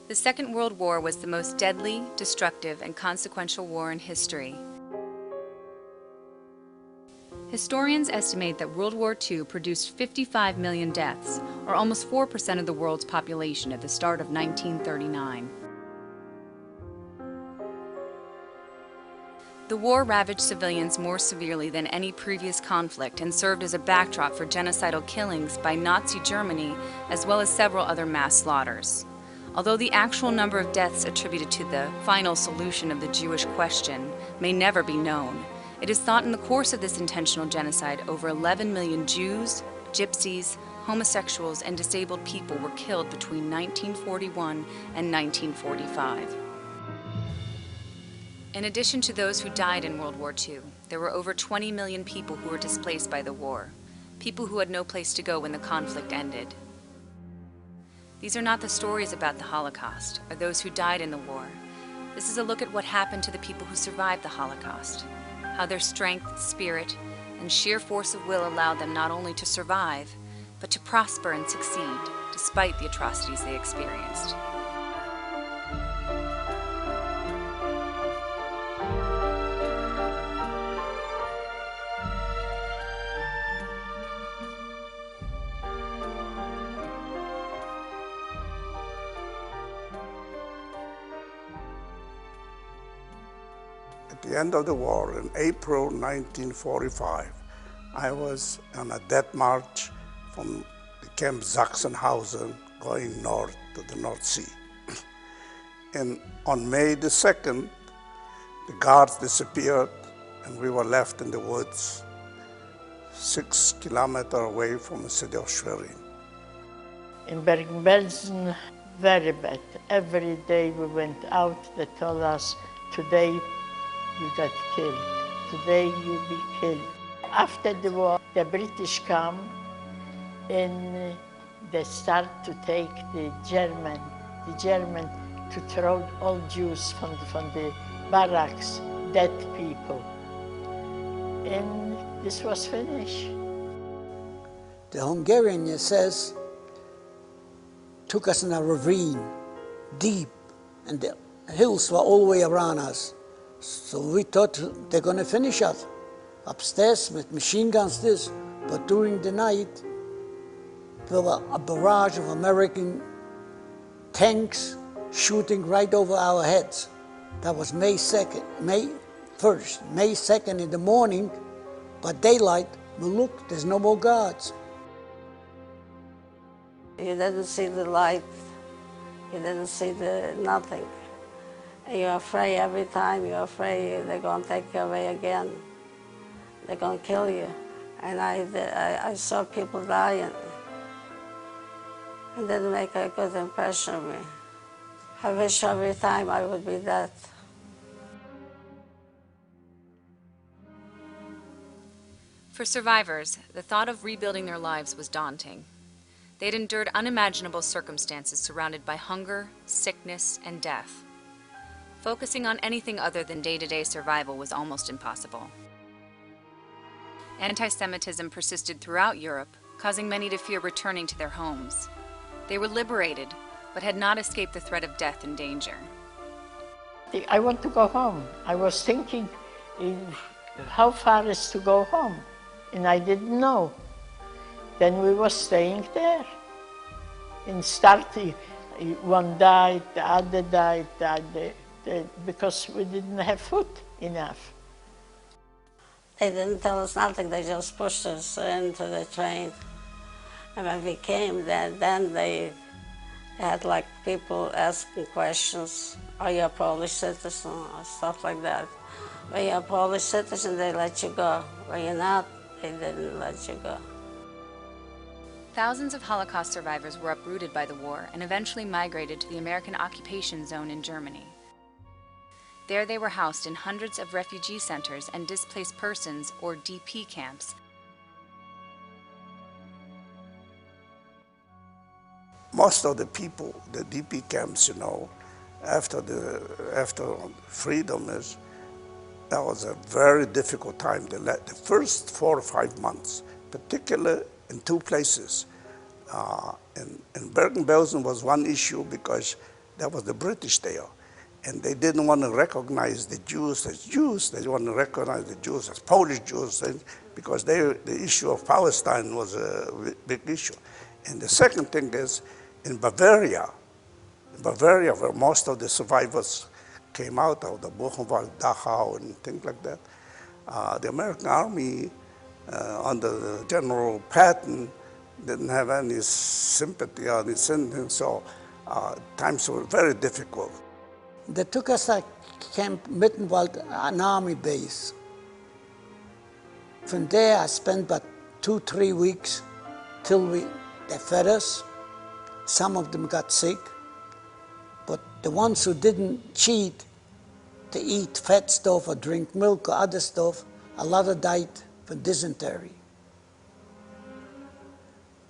The Second World War was the most deadly, destructive, and consequential war in history. Historians estimate that World War II produced 55 million deaths, or almost 4% of the world's population at the start of 1939. The war ravaged civilians more severely than any previous conflict and served as a backdrop for genocidal killings by Nazi Germany, as well as several other mass slaughters. Although the actual number of deaths attributed to the final solution of the Jewish question may never be known, it is thought in the course of this intentional genocide over 11 million Jews, Gypsies, homosexuals, and disabled people were killed between 1941 and 1945. In addition to those who died in World War II, there were over 20 million people who were displaced by the war, people who had no place to go when the conflict ended. These are not the stories about the Holocaust or those who died in the war. This is a look at what happened to the people who survived the Holocaust, how their strength, spirit, and sheer force of will allowed them not only to survive, but to prosper and succeed despite the atrocities they experienced. At the end of the war, in April 1945, I was on a death march from the Camp Sachsenhausen going north to the North Sea. And on May the 2nd, the guards disappeared and we were left in the woods, 6 kilometers away from the city of Schwerin. In Bergen-Belsen, very bad. Every day we went out, they told us, today you got killed. Today you'll be killed. After the war, the British come and they start to take the German to throw all Jews from the barracks, dead people. And this was finished. The Hungarian SS took us in a ravine, deep, and the hills were all the way around us. So we thought they're going to finish us upstairs with machine guns, this. But during the night, there was a barrage of American tanks shooting right over our heads. That was May 2nd, May 1st, May 2nd in the morning. By daylight, we look, there's no more guards. You didn't see the light, you didn't see the nothing. You're afraid every time, you're afraid they're going to take you away again. They're going to kill you. And I saw people dying. It didn't make a good impression on me. I wish every time I would be dead. For survivors, the thought of rebuilding their lives was daunting. They had endured unimaginable circumstances surrounded by hunger, sickness, and death. Focusing on anything other than day-to-day survival was almost impossible. Anti-Semitism persisted throughout Europe, causing many to fear returning to their homes. They were liberated, but had not escaped the threat of death and danger. I want to go home. I was thinking, how far is to go home? And I didn't know. Then we were staying there. And starting, one died, the other died, because we didn't have food enough. They didn't tell us nothing, they just pushed us into the train. And when we came, then they had like people asking questions, are you a Polish citizen, or stuff like that. When you're a Polish citizen, they let you go. When you're not, they didn't let you go. Thousands of Holocaust survivors were uprooted by the war and eventually migrated to the American occupation zone in Germany. There they were housed in hundreds of refugee centers and displaced persons, or DP camps. Most of the people, the DP camps, after freedom that was a very difficult time. The first 4 or 5 months, particularly in 2 places. In Bergen-Belsen was one issue because That was the British there. And they didn't want to recognize the Jews as Jews. They wanted to recognize the Jews as Polish Jews because the issue of Palestine was a big issue. And the second thing is in Bavaria, where most of the survivors came out of the Buchenwald, Dachau, and things like that, the American Army under General Patton didn't have any sympathy or any sympathy, so times were very difficult. They took us to Camp Mittenwald, an army base. From there, I spent about 2-3 weeks till they fed us. Some of them got sick, but the ones who didn't cheat to eat fat stuff or drink milk or other stuff, a lot of died from dysentery.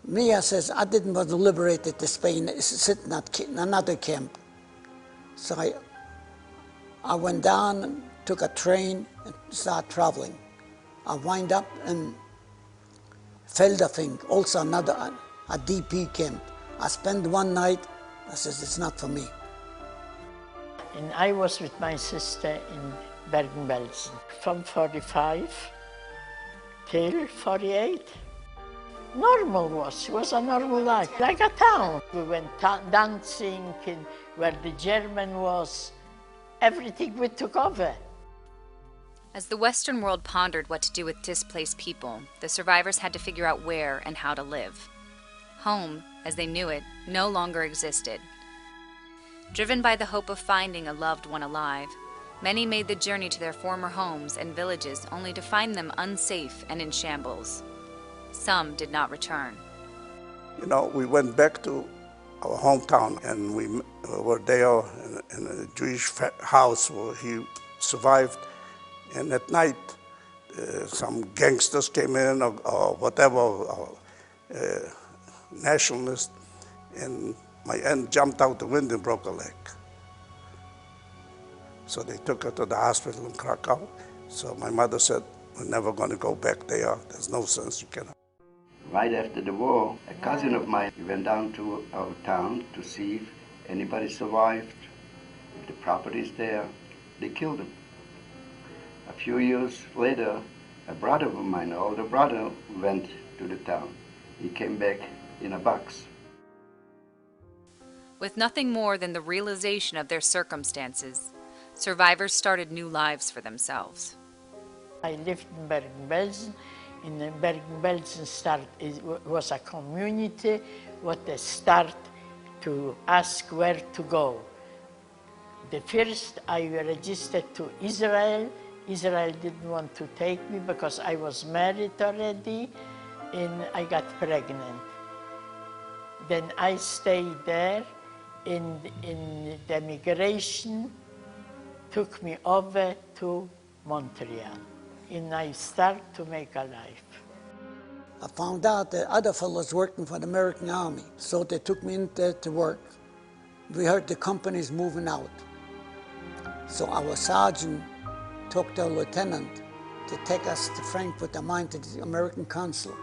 Me, I says, I didn't want to liberate it to Spain, sit in another camp. So I went down and took a train and started traveling. I wind up in Feldafing, also a DP camp. I spent one night, I says, it's not for me. And I was with my sister in Bergen-Belsen from 45 till 48. Normal it was a normal life, like a town. We went dancing in where the German was. Everything we took over. As the Western world pondered what to do with displaced people, the survivors had to figure out where and how to live. Home, as they knew it, no longer existed. Driven by the hope of finding a loved one alive, many made the journey to their former homes and villages only to find them unsafe and in shambles. Some did not return. You know, we went back to our hometown and we were there in a Jewish house where he survived. And at night, some gangsters came in or whatever, nationalists, and my aunt jumped out the window and broke a leg. So they took her to the hospital in Krakow. So my mother said, we're never going to go back there. There's no sense you can. Right after the war, a cousin of mine went down to our town to see if anybody survived, if the property's there. They killed him. A few years later, a brother of mine, an older brother, went to the town. He came back in a box. With nothing more than the realization of their circumstances, survivors started new lives for themselves. I lived in Bergen-Belsen. In Bergen-Belsen was a community what they start to ask where to go. The first I registered to Israel. Israel didn't want to take me because I was married already and I got pregnant. Then I stayed there in the migration took me over to Montreal and I start to make a life. I found out that other fellows working for the American Army, so they took me in there to work. We heard the company's moving out. So our sergeant took the lieutenant to take us to Frankfurt am Main to the American consul.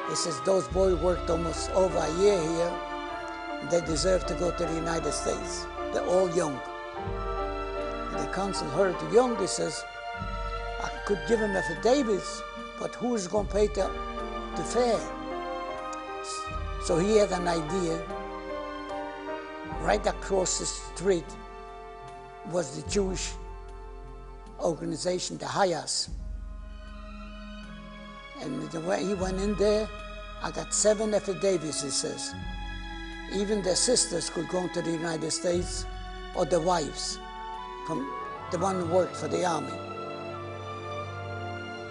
He says, those boys worked almost over a year here. They deserve to go to the United States. They're all young. And the consul heard the young, he says, I could give him affidavits, but who's going to pay the fare? So he had an idea. Right across the street was the Jewish organization, the Hayas. And the way he went in there, I got 7 affidavits, he says. Even their sisters could go to the United States, or their wives, from the one who worked for the army.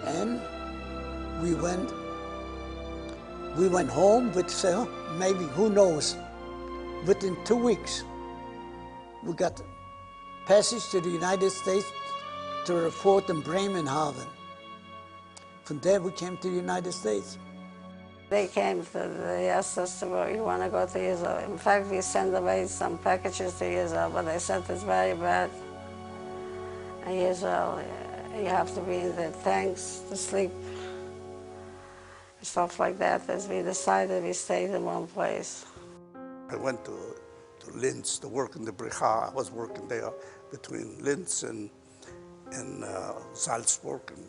And we went home with, maybe, who knows, within 2 weeks, we got passage to the United States to report in Bremerhaven. From there, we came to the United States. They came, they asked us, well, you want to go to Israel. In fact, we sent away some packages to Israel, but they said it's very bad. In Israel, you have to be in the tanks to sleep, stuff like that. As we decided, we stayed in one place. I went to to Linz to work in the Bricha. I was working there between Linz and Salzburg and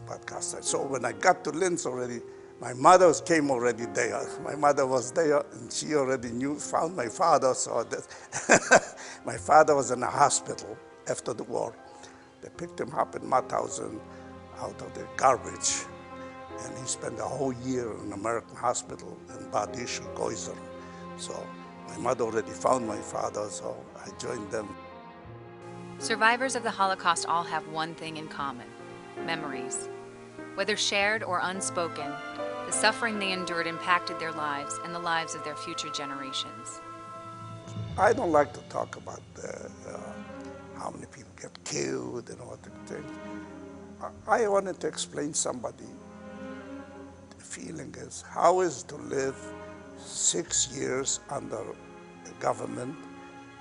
Bad Gastein. So when I got to Linz already, my mother came already there. My mother was there, and she already found my father. So that my father was in a hospital after the war. They picked him up in Mauthausen out of the garbage, and he spent a whole year in an American hospital in Bad Ischl-Geuser. So my mother already found my father, so I joined them. Survivors of the Holocaust all have one thing in common: memories. Whether shared or unspoken, the suffering they endured impacted their lives and the lives of their future generations. I don't like to talk about how many people get killed and all that thing. I wanted to explain somebody the feeling is how is to live 6 years under a government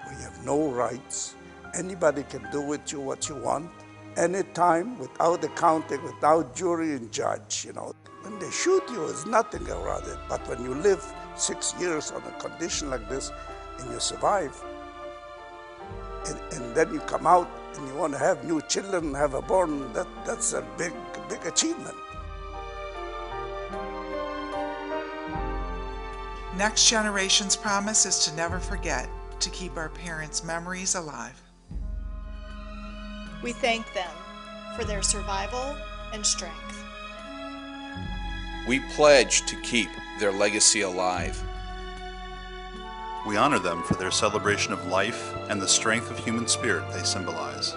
where you have no rights. Anybody can do with you what you want, anytime, without accounting, without jury and judge, you know. When they shoot you, there's nothing around it. But when you live 6 years on a condition like this and you survive, and then you come out and you want to have new children and have a born, that's a big achievement. Next Generation's promise is to never forget, to keep our parents' memories alive. We thank them for their survival and strength. We pledge to keep their legacy alive. We honor them for their celebration of life and the strength of human spirit they symbolize.